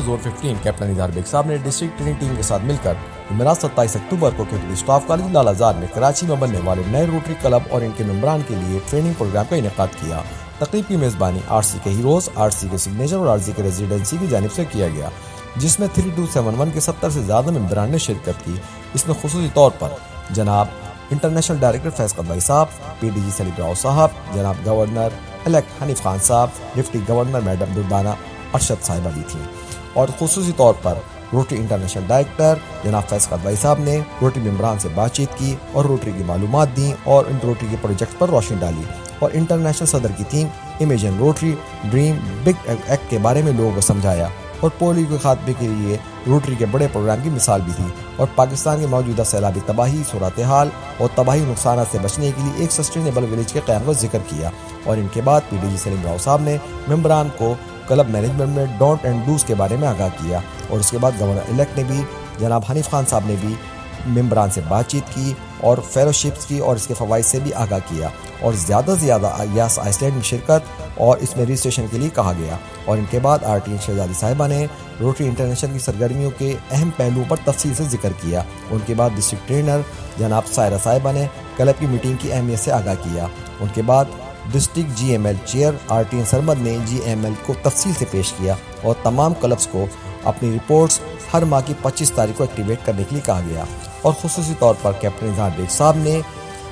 Zone 15 captain اظہار bag صاحب نے ڈسٹرکٹ ٹریننگ ٹیم کے ساتھ مل کر جمعرات 27 اکتوبر کو کیپٹن اسٹاف کالج لال آزاد میں کراچی میں بننے والے نئے روٹری کلب اور ان کے ممبران کے لیے ٹریننگ پروگرام کا انعقاد کیا۔ تقریب کی میزبانی آر سی کے ہیروز، آر سی کے سگنیچر اور آر سی کے ریزیڈنسی کی جانب سے کیا گیا، جس میں 3271 کے 70 سے زیادہ ممبران نے شرکت کی۔ اس میں خصوصی طور پر جناب انٹرنیشنل ڈائریکٹر فیض قدوائی صاحب، پی ڈی جی سلیم راؤ صاحب، جناب گورنر الیکٹ حنیف خان صاحب، deputy governor madam Durdana Arshad صاحبہ بھی تھیں، اور خصوصی طور پر روٹری انٹرنیشنل ڈائریکٹر جناب فیض قدوائی صاحب نے روٹری ممبران سے بات چیت کی اور روٹری کی معلومات دیں اور ان روٹری کے پروجیکٹ پر روشنی ڈالی، اور انٹرنیشنل صدر کی team imagine Rotary dream big act کے بارے میں لوگوں کو سمجھایا، اور پولیو کے خاتمے کے لیے روٹری کے بڑے پروگرام کی مثال بھی تھی، اور پاکستان کے موجودہ سیلابی تباہی صورتحال اور تباہی نقصانات سے بچنے کے لیے ایک سسٹینیبل ولیج کے قیام کا ذکر کیا۔ اور ان کے بعد پی ڈی جی سلیم راؤ صاحب نے ممبران کو کلب مینجمنٹ میں ڈونٹ اینڈ ڈوز کے بارے میں آگاہ کیا، اور اس کے بعد گورنر الیکٹ نے بھی جناب حنیف خان صاحب نے بھی ممبران سے بات چیت کی اور فیلوشپس کی اور اس کے فوائد سے بھی آگاہ کیا، اور زیادہ سے زیادہ یاس آئس لینڈ میں شرکت اور اس میں رجسٹریشن کے لیے کہا گیا۔ اور ان کے بعد آر ٹی شہزادی صاحبہ نے روٹری انٹرنیشنل کی سرگرمیوں کے اہم پہلوؤں پر تفصیل سے ذکر کیا۔ ان کے بعد ڈسٹرکٹ ٹرینر جناب سائرہ صاحبہ نے کلب کی میٹنگ کی اہمیت سے آگاہ کیا۔ ان کے بعد district G M L chair R T Sarmad نے جی ایم ایل کو تفصیل سے پیش کیا، اور تمام کلبس کو اپنی رپورٹس ہر ماہ کی 25 تاریخ کو ایکٹیویٹ کرنے کے لیے کہا گیا، اور خصوصی طور پر کیپٹن اظہار بیگ صاحب نے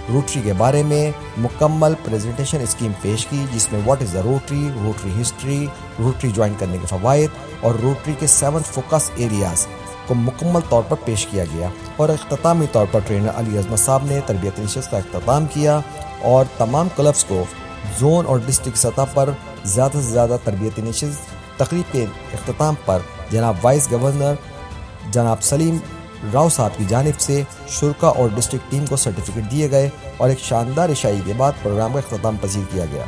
روٹری کے بارے میں مکمل پریزنٹیشن اسکیم پیش کی، جس میں what is the Rotary, Rotary history, Rotary join کرنے کے فوائد اور روٹری کے 7 فوکس ایریاز کو مکمل طور پر پیش کیا گیا۔ اور اختتامی طور پر ٹرینر علی عظمت صاحب نے تربیتی نشست کا اختتام کیا اور تمام کلبس کو زون اور ڈسٹرکٹ سطح پر زیادہ سے زیادہ تربیتی نشست۔ تقریب کے اختتام پر جناب وائس گورنر جناب سلیم راؤ صاحب کی جانب سے شرکا اور ڈسٹرکٹ ٹیم کو سرٹیفکیٹ دیے گئے، اور ایک شاندار عشائی کے بعد پروگرام کا اختتام پذیر کیا گیا۔